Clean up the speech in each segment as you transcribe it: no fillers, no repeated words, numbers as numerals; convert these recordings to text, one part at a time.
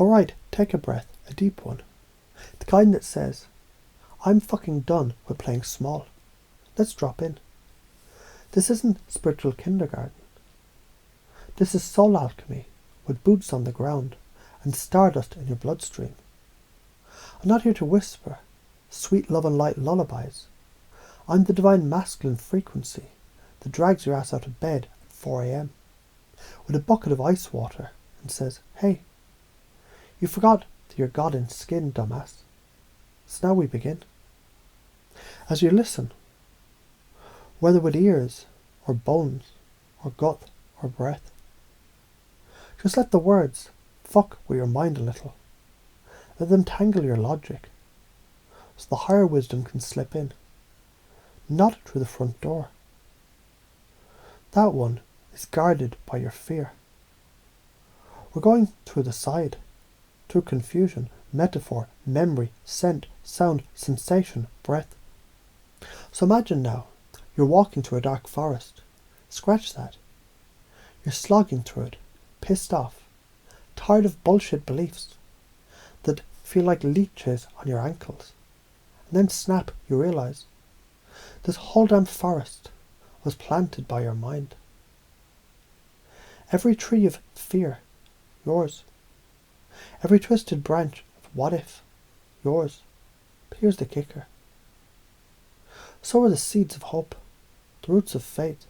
Alright, take a breath, a deep one. The kind that says, I'm fucking done with playing small. Let's drop in. This isn't spiritual kindergarten. This is soul alchemy, with boots on the ground and stardust in your bloodstream. I'm not here to whisper sweet love and light lullabies. I'm the divine masculine frequency that drags your ass out of bed at 4 a.m. with a bucket of ice water and says, hey, you forgot that you're God in skin, dumbass. So now we begin. As you listen, whether with ears or bones or gut or breath, just let the words fuck with your mind a little. Let them tangle your logic so the higher wisdom can slip in, not through the front door. That one is guarded by your fear. We're going through the side, through confusion, metaphor, memory, scent, sound, sensation, breath. So imagine now, you're walking through a dark forest. Scratch that. You're slogging through it, pissed off, tired of bullshit beliefs that feel like leeches on your ankles. And then snap, you realise this whole damn forest was planted by your mind. Every tree of fear, yours. Every twisted branch of what if, yours. But here's the kicker. So are the seeds of hope, the roots of faith,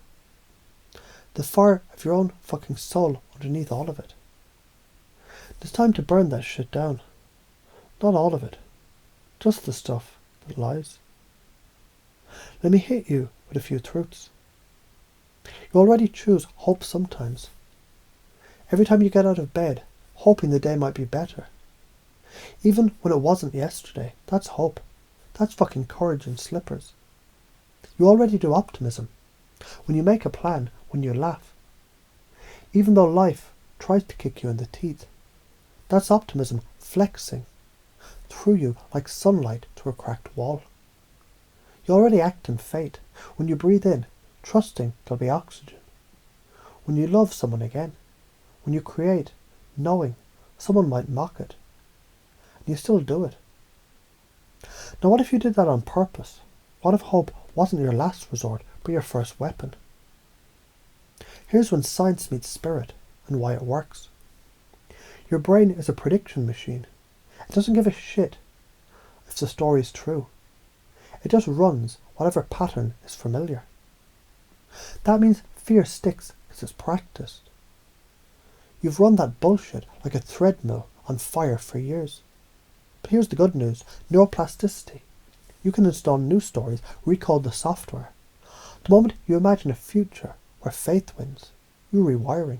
the fire of your own fucking soul underneath all of it. It's time to burn that shit down. Not all of it, just the stuff that lies. Let me hit you with a few truths. You already choose hope sometimes. Every time you get out of bed, hoping the day might be better. Even when it wasn't yesterday, that's hope. That's fucking courage in slippers. You already do optimism. When you make a plan, when you laugh. Even though life tries to kick you in the teeth. That's optimism flexing through you like sunlight through a cracked wall. You already act in fate. When you breathe in, trusting there'll be oxygen. When you love someone again. When you create, knowing someone might mock it. And you still do it. Now what if you did that on purpose? What if hope wasn't your last resort, but your first weapon? Here's when science meets spirit, and why it works. Your brain is a prediction machine. It doesn't give a shit if the story is true. It just runs whatever pattern is familiar. That means fear sticks because it's practiced. You've run that bullshit like a treadmill on fire for years. But here's the good news, neuroplasticity. You can install new stories, recode the software. The moment you imagine a future where faith wins, you're rewiring.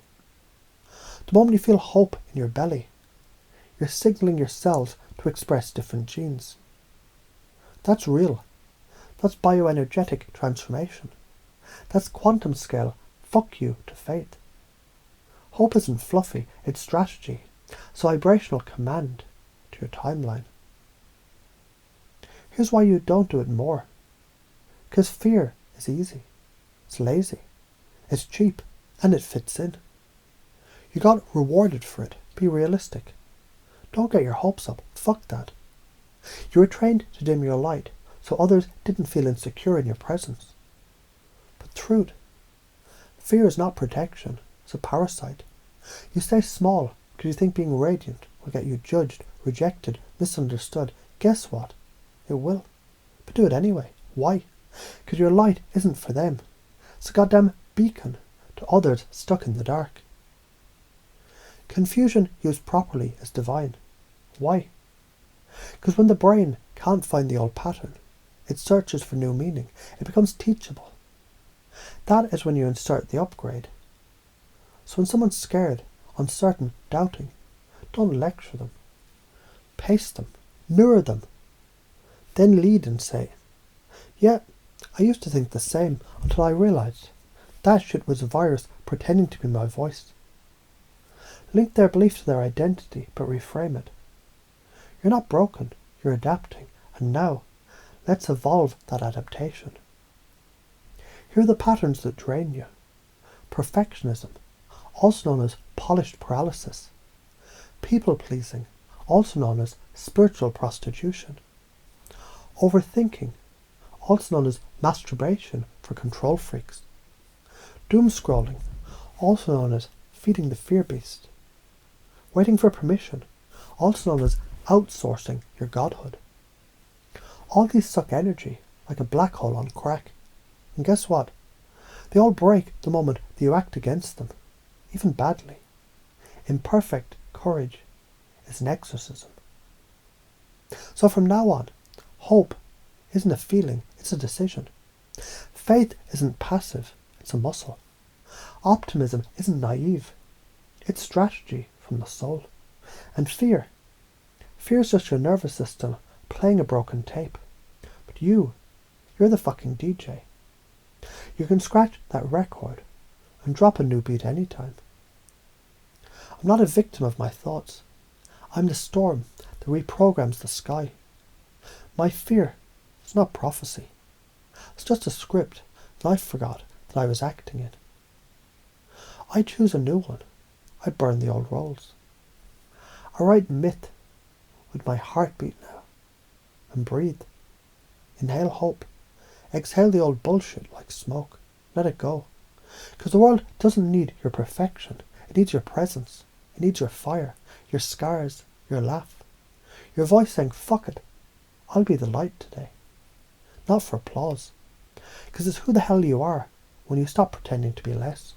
The moment you feel hope in your belly, you're signaling your cells to express different genes. That's real. That's bioenergetic transformation. That's quantum scale, fuck you to faith. Hope isn't fluffy, it's strategy. It's vibrational command to your timeline. Here's why you don't do it more. Because fear is easy. It's lazy. It's cheap. And it fits in. You got rewarded for it. Be realistic. Don't get your hopes up. Fuck that. You were trained to dim your light so others didn't feel insecure in your presence. But truth. Fear is not protection. It's a parasite. You stay small because you think being radiant will get you judged, rejected, misunderstood. Guess what? It will. But do it anyway. Why? Because your light isn't for them. It's a goddamn beacon to others stuck in the dark. Confusion used properly is divine. Why? Because when the brain can't find the old pattern, it searches for new meaning. It becomes teachable. That is when you insert the upgrade. So when someone's scared, uncertain, doubting, don't lecture them. Pace them. Mirror them. Then lead and say, yeah, I used to think the same until I realised that shit was a virus pretending to be my voice. Link their belief to their identity, but reframe it. You're not broken, you're adapting, and now, let's evolve that adaptation. Here are the patterns that drain you. Perfectionism, also known as polished paralysis. People-pleasing, also known as spiritual prostitution. Overthinking, also known as masturbation for control freaks. Doom-scrolling, also known as feeding the fear beast. Waiting for permission, also known as outsourcing your godhood. All these suck energy like a black hole on crack. And guess what? They all break the moment that you act against them, even badly. Imperfect courage is an exorcism. So from now on, hope isn't a feeling, it's a decision. Faith isn't passive, it's a muscle. Optimism isn't naive, it's strategy from the soul. And fear is just your nervous system playing a broken tape. But you're the fucking DJ. You can scratch that record and drop a new beat anytime. I'm not a victim of my thoughts. I'm the storm that reprograms the sky. My fear is not prophecy. It's just a script that I forgot that I was acting in. I choose a new one. I burn the old roles. I write myth with my heartbeat now. And breathe. Inhale hope. Exhale the old bullshit like smoke. Let it go. Because the world doesn't need your perfection. It needs your presence. It needs your fire, your scars, your laugh. Your voice saying, fuck it, I'll be the light today. Not for applause. Because it's who the hell you are when you stop pretending to be less.